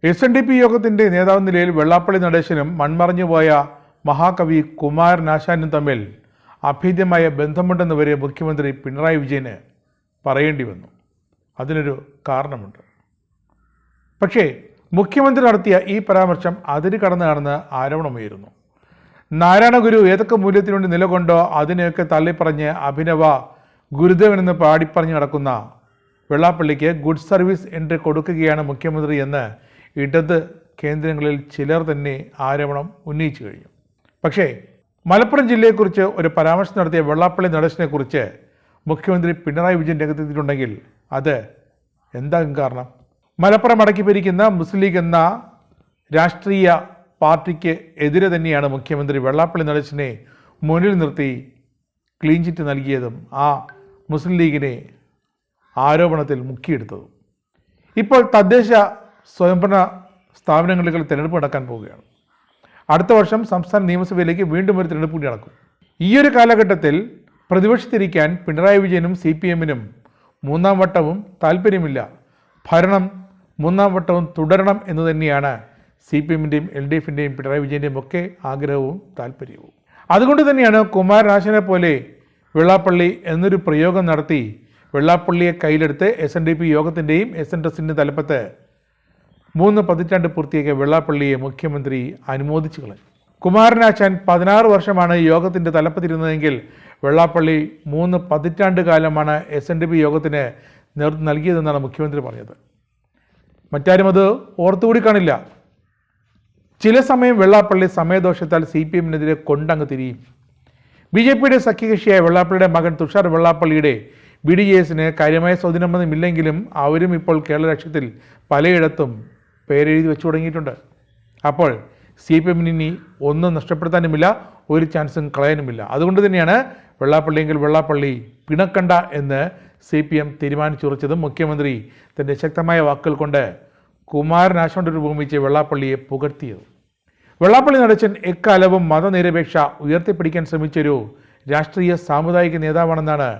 SNDP യോഗത്തിന്റെ നേതാവ് നിലയിൽ വെള്ളാപ്പള്ളി നടേശനും മൺമറഞ്ഞുപോയ മഹാകവി കുമാരനാശാനും തമ്മിൽ അഭേദ്യമായ ബന്ധമുണ്ടെന്ന് വരെ മുഖ്യമന്ത്രി പിണറായി വിജയന് പറയേണ്ടി വന്നു. അതിനൊരു കാരണമുണ്ട്. പക്ഷേ മുഖ്യമന്ത്രി നടത്തിയ ഈ പരാമർശം അതിര് കടന്നാണെന്ന് ആരോപണമുയരുന്നു. നാരായണഗുരു ഏതൊക്കെ മൂല്യത്തിനുവേണ്ടി നിലകൊണ്ടോ അതിനെയൊക്കെ തള്ളിപ്പറഞ്ഞ് അഭിനവ ഗുരുദേവനെന്ന് പാടിപ്പറഞ്ഞു നടക്കുന്ന വെള്ളാപ്പള്ളിക്ക് ഗുഡ് സർവീസ് എൻട്രി കൊടുക്കുകയാണ് മുഖ്യമന്ത്രി എന്ന് ഇടത് കേന്ദ്രങ്ങളിൽ ചിലർ തന്നെ ആരോപണം ഉന്നയിച്ചു കഴിഞ്ഞു. പക്ഷേ മലപ്പുറം ജില്ലയെക്കുറിച്ച് ഒരു പരാമർശം നടത്തിയ വെള്ളാപ്പള്ളി നടേശനെ കുറിച്ച് മുഖ്യമന്ത്രി പിണറായി വിജയൻ രംഗത്തെത്തിയിട്ടുണ്ടെങ്കിൽ അത് എന്താകും കാരണം? മലപ്പുറം അടക്കി ഭരിക്കുന്ന മുസ്ലിം ലീഗ് എന്ന രാഷ്ട്രീയ പാർട്ടിക്ക് എതിരെ തന്നെയാണ് മുഖ്യമന്ത്രി വെള്ളാപ്പള്ളി നടേശനെ മുന്നിൽ നിർത്തി ക്ലീൻ ചിറ്റ് നൽകിയതും ആ മുസ്ലിം ലീഗിനെ ആരോപണത്തിൽ മുക്കിയെടുത്തതും. ഇപ്പോൾ തദ്ദേശ സ്വയംഭരണ സ്ഥാപനങ്ങളിൽ തിരഞ്ഞെടുപ്പ് നടക്കാൻ പോവുകയാണ്. അടുത്ത വർഷം സംസ്ഥാന നിയമസഭയിലേക്ക് വീണ്ടും ഒരു തിരഞ്ഞെടുപ്പ് കൂടി നടക്കും. ഈ ഒരു കാലഘട്ടത്തിൽ പ്രതിപക്ഷത്തിരിക്കാൻ പിണറായി വിജയനും CPM-നും മൂന്നാം വട്ടവും താല്പര്യമില്ല. ഭരണം മൂന്നാം വട്ടവും തുടരണം എന്ന് തന്നെയാണ് CPM-ൻ്റെയും LDF-ൻ്റെയും പിണറായി വിജയൻ്റെയും ഒക്കെ ആഗ്രഹവും താല്പര്യവും. അതുകൊണ്ട് തന്നെയാണ് കുമാരനാശനെ പോലെ വെള്ളാപ്പള്ളി എന്നൊരു പ്രയോഗം നടത്തി വെള്ളാപ്പള്ളിയെ കയ്യിലെടുത്ത് SNDP യോഗത്തിൻ്റെയും SNDS-ൻ്റെയും തലപ്പത്ത് 3 പതിറ്റാണ്ട് പൂർത്തിയാക്കിയ വെള്ളാപ്പള്ളിയെ മുഖ്യമന്ത്രി അനുമോദിച്ചു കളഞ്ഞു. കുമാരനാശാൻ 16 വർഷമാണ് യോഗത്തിൻ്റെ തലപ്പത്തിരുന്നതെങ്കിൽ വെള്ളാപ്പള്ളി 3 പതിറ്റാണ്ട് കാലമാണ് SNDP യോഗത്തിന് നേതൃത്വം നൽകിയതെന്നാണ് മുഖ്യമന്ത്രി പറഞ്ഞത്. മറ്റാരും അത് ഓർത്തുകൂടി കാണില്ല. ചില സമയം വെള്ളാപ്പള്ളി സമയദോഷത്താൽ CPM-നെതിരെ കൊണ്ടങ്ങ് തിരിയും. BJP-യുടെ സഖ്യകക്ഷിയായ വെള്ളാപ്പള്ളിയുടെ മകൻ തുഷാർ വെള്ളാപ്പള്ളിയുടെ BDJS-ന് കാര്യമായ സ്വാധീനമൊന്നുമില്ലെങ്കിലും അവരും ഇപ്പോൾ കേരള രാഷ്ട്രീയത്തിൽ പലയിടത്തും പേരെഴുതി വെച്ചു തുടങ്ങിയിട്ടുണ്ട്. അപ്പോൾ CPM-ന് ഇനി ഒന്നും നഷ്ടപ്പെടുത്താനുമില്ല, ഒരു ചാൻസും കളയാനുമില്ല. അതുകൊണ്ട് തന്നെയാണ് വെള്ളാപ്പള്ളിയെങ്കിൽ വെള്ളാപ്പള്ളി പിണക്കണ്ട എന്ന് CPM തീരുമാനിച്ചുറച്ചതും മുഖ്യമന്ത്രി തൻ്റെ ശക്തമായ വാക്കുകൾ കൊണ്ട് കുമാരനാശോട് രൂപമിച്ച് വെള്ളാപ്പള്ളിയെ പുകഴ്ത്തിയത്. വെള്ളാപ്പള്ളി നടേശൻ എക്കാലവും മതനിരപേക്ഷ ഉയർത്തിപ്പിടിക്കാൻ ശ്രമിച്ചൊരു രാഷ്ട്രീയ സാമുദായിക നേതാവാണെന്നാണ്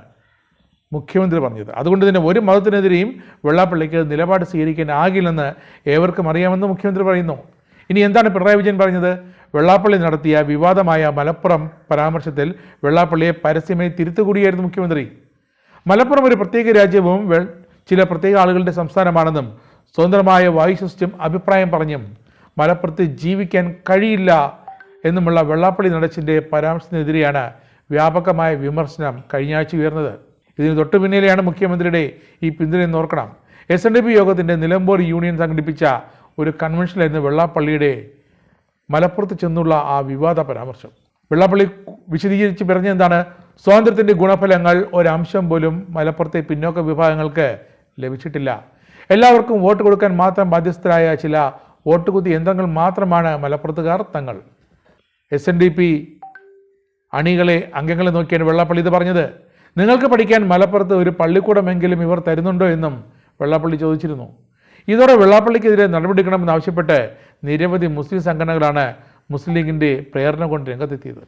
മുഖ്യമന്ത്രി പറഞ്ഞത്. അതുകൊണ്ട് തന്നെ ഒരു മതത്തിനെതിരെയും വെള്ളാപ്പള്ളിക്ക് നിലപാട് സ്വീകരിക്കാനാകില്ലെന്ന് ഏവർക്കും അറിയാമെന്ന് മുഖ്യമന്ത്രി പറയുന്നു. ഇനി എന്താണ് പിണറായി വിജയൻ പറഞ്ഞത്? വെള്ളാപ്പള്ളി നടത്തിയ വിവാദമായ മലപ്പുറം പരാമർശത്തിൽ വെള്ളാപ്പള്ളിയെ പരസ്യമായി തിരുത്തുകൂടിയായിരുന്നു മുഖ്യമന്ത്രി. മലപ്പുറം ഒരു പ്രത്യേക രാജ്യവും ചില പ്രത്യേക ആളുകളുടെ സംസ്ഥാനമാണെന്നും സ്വതന്ത്രമായ വായു സൃഷ്ടിയും അഭിപ്രായം പറഞ്ഞും മലപ്പുറത്ത് ജീവിക്കാൻ കഴിയില്ല എന്നുമുള്ള വെള്ളാപ്പള്ളി നടേശൻ്റെ പരാമർശത്തിനെതിരെയാണ് വ്യാപകമായ വിമർശനം കഴിഞ്ഞ ആഴ്ച ഉയർന്നത്. ഇതിന് തൊട്ടു പിന്നിലെയാണ് മുഖ്യമന്ത്രിയുടെ ഈ പിന്തുണയെന്ന് ഓർക്കണം. SNDP യോഗത്തിൻ്റെ നിലമ്പൂർ യൂണിയൻ സംഘടിപ്പിച്ച ഒരു കൺവെൻഷനിലായിരുന്നു വെള്ളാപ്പള്ളിയുടെ മലപ്പുറത്ത് ചെന്നുള്ള ആ വിവാദ പരാമർശം. വെള്ളാപ്പള്ളി വിശദീകരിച്ച് പറഞ്ഞ എന്താണ്? സ്വാതന്ത്ര്യത്തിൻ്റെ ഗുണഫലങ്ങൾ ഒരംശം പോലും മലപ്പുറത്തെ പിന്നോക്ക വിഭാഗങ്ങൾക്ക് ലഭിച്ചിട്ടില്ല. എല്ലാവർക്കും വോട്ട് കൊടുക്കാൻ മാത്രം ബാധ്യസ്ഥരായ ചില വോട്ടുകുത്തി യന്ത്രങ്ങൾ മാത്രമാണ് മലപ്പുറത്തുകാർ തങ്ങൾ. SNDP അംഗങ്ങളെ നോക്കിയാണ് വെള്ളാപ്പള്ളി ഇത് പറഞ്ഞത്. നിങ്ങൾക്ക് പഠിക്കാൻ മലപ്പുറത്ത് ഒരു പള്ളിക്കൂടമെങ്കിലും ഇവർ തരുന്നുണ്ടോ എന്നും വെള്ളാപ്പള്ളി ചോദിച്ചിരുന്നു. ഇതോടെ വെള്ളാപ്പള്ളിക്കെതിരെ നടപടിയെടുക്കണമെന്നാവശ്യപ്പെട്ട് നിരവധി മുസ്ലിം സംഘടനകളാണ് മുസ്ലിം ലീഗിൻ്റെ പ്രേരണ കൊണ്ട് രംഗത്തെത്തിയത്.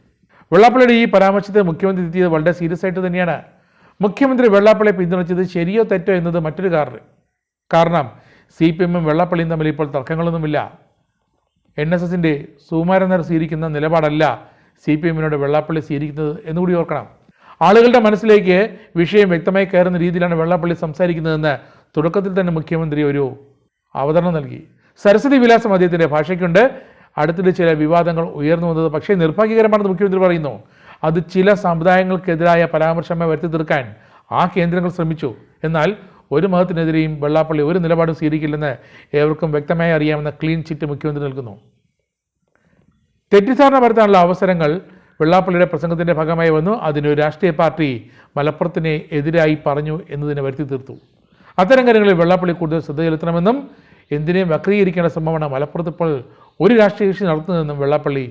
വെള്ളാപ്പള്ളിയുടെ ഈ പരാമർശത്തെ മുഖ്യമന്ത്രി എത്തിയത് വളരെ സീരിയസ് ആയിട്ട് തന്നെയാണ്. മുഖ്യമന്ത്രി വെള്ളാപ്പള്ളിയെ പിന്തുണച്ചത് ശരിയോ തെറ്റോ എന്നത് മറ്റൊരു കാരണം CPM-ഉം വെള്ളാപ്പള്ളിയും തമ്മിൽ ഇപ്പോൾ തർക്കങ്ങളൊന്നുമില്ല. NSS-ൻ്റെ സുകുമാരൻ നായർ സ്വീകരിക്കുന്ന നിലപാടല്ല CPM-നോട് വെള്ളാപ്പള്ളി സ്വീകരിക്കുന്നത് എന്നുകൂടി ഓർക്കണം. ആളുകളുടെ മനസ്സിലേക്ക് വിഷയം വ്യക്തമായി കയറുന്ന രീതിയിലാണ് വെള്ളാപ്പള്ളി സംസാരിക്കുന്നതെന്ന് തുടക്കത്തിൽ തന്നെ മുഖ്യമന്ത്രി ഒരു അവതരണം നൽകി. സരസ്വതി വിലാസം അദ്ദേഹത്തിൻ്റെ ഭാഷയ്ക്കുണ്ട്. അടുത്തിടെ ചില വിവാദങ്ങൾ ഉയർന്നു വന്നത് പക്ഷേ നിർഭാഗ്യകരമാണെന്ന് മുഖ്യമന്ത്രി പറയുന്നു. അത് ചില സമുദായങ്ങൾക്കെതിരായ പരാമർശമായി വരുത്തി തീർക്കാൻ ആ കേന്ദ്രങ്ങൾ ശ്രമിച്ചു. എന്നാൽ ഒരു മതത്തിനെതിരെയും വെള്ളാപ്പള്ളി ഒരു നിലപാടും സ്വീകരിക്കില്ലെന്ന് ഏവർക്കും വ്യക്തമായി അറിയാമെന്ന ക്ലീൻ ചിറ്റ് മുഖ്യമന്ത്രി നൽകുന്നു. തെറ്റിദ്ധാരണ വരുത്താനുള്ള അവസരങ്ങൾ വെള്ളാപ്പള്ളിയുടെ പ്രസംഗത്തിൻ്റെ ഭാഗമായി വന്നു. അതിനൊരു രാഷ്ട്രീയ പാർട്ടി മലപ്പുറത്തിനെ എതിരായി പറഞ്ഞു എന്നതിനെ വരുത്തി തീർത്തു. അത്തരം കാര്യങ്ങളിൽ വെള്ളാപ്പള്ളി കൂടുതൽ ശ്രദ്ധ ചെലുത്തണമെന്നും എന്തിനേയും വക്രീകരിക്കേണ്ട ശ്രമമാണ് മലപ്പുറത്ത് ഇപ്പോൾ ഒരു രാഷ്ട്രീയ കക്ഷി നടത്തുന്നതെന്നും വെള്ളാപ്പള്ളി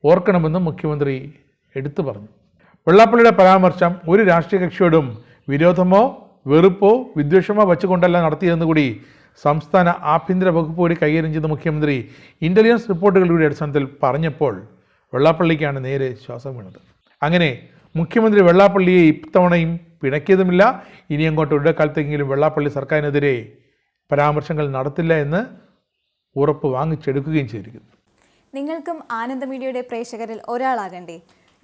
ഓർക്കണമെന്നും മുഖ്യമന്ത്രി എടുത്തു പറഞ്ഞു. വെള്ളാപ്പള്ളിയുടെ പരാമർശം ഒരു രാഷ്ട്രീയ കക്ഷിയോടും വിരോധമോ വെറുപ്പോ വിദ്വേഷമോ വച്ചുകൊണ്ടല്ല നടത്തിയതെന്ന് കൂടി സംസ്ഥാന ആഭ്യന്തര വകുപ്പ് കൂടി കൈകാര്യം ചെയ്ത മുഖ്യമന്ത്രി ഇൻ്റലിജൻസ് റിപ്പോർട്ടുകളുടെ അടിസ്ഥാനത്തിൽ പറഞ്ഞപ്പോൾ വെള്ളാപ്പള്ളിക്കാണ് നേരെ ശ്വാസം വീണത്. അങ്ങനെ മുഖ്യമന്ത്രി വെള്ളാപ്പള്ളിയെ ഇത്തവണയും പിണക്കിയതുമില്ല. ഇനി അങ്ങോട്ട് ഒരു കാലത്തെങ്കിലും വെള്ളാപ്പള്ളി സർക്കാരിനെതിരെ പരാമർശങ്ങൾ നടത്തില്ല എന്ന് ഉറപ്പ് വാങ്ങിച്ചെടുക്കുകയും ചെയ്തിരിക്കുന്നു. നിങ്ങൾക്കും ആനന്ദ മീഡിയയുടെ പ്രേക്ഷകരിൽ ഒരാളാകണ്ടേ?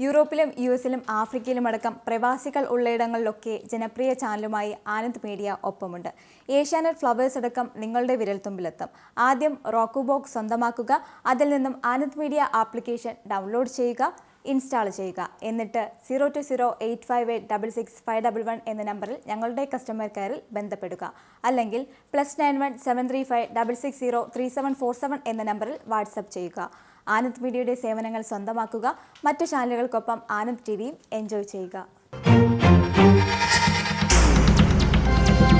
യൂറോപ്പിലും US-ലും ആഫ്രിക്കയിലും അടക്കം പ്രവാസികൾ ഉള്ളയിടങ്ങളിലൊക്കെ ജനപ്രിയ ചാനലുമായി ആനന്ദ് മീഡിയ ഒപ്പമുണ്ട്. ഏഷ്യാനെറ്റ് ഫ്ലവേഴ്സ് അടക്കം നിങ്ങളുടെ വിരൽത്തുമ്പിലെത്തും. ആദ്യം റോക്കു ബോക്സ് സ്വന്തമാക്കുക. അതിൽ നിന്നും ആനന്ദ് മീഡിയ ആപ്ലിക്കേഷൻ ഡൗൺലോഡ് ചെയ്യുക, ഇൻസ്റ്റാൾ ചെയ്യുക. എന്നിട്ട് 020-858-66511 എന്ന നമ്പറിൽ ഞങ്ങളുടെ കസ്റ്റമർ കെയറിൽ ബന്ധപ്പെടുക. അല്ലെങ്കിൽ +91 735 660 3747 എന്ന നമ്പറിൽ വാട്സപ്പ് ചെയ്യുക. ആനന്ദ് മീഡിയയുടെ സേവനങ്ങൾ സ്വന്തമാക്കുക. മറ്റു ചാനലുകൾക്കൊപ്പം ആനന്ദ് TVയും എൻജോയ് ചെയ്യുക.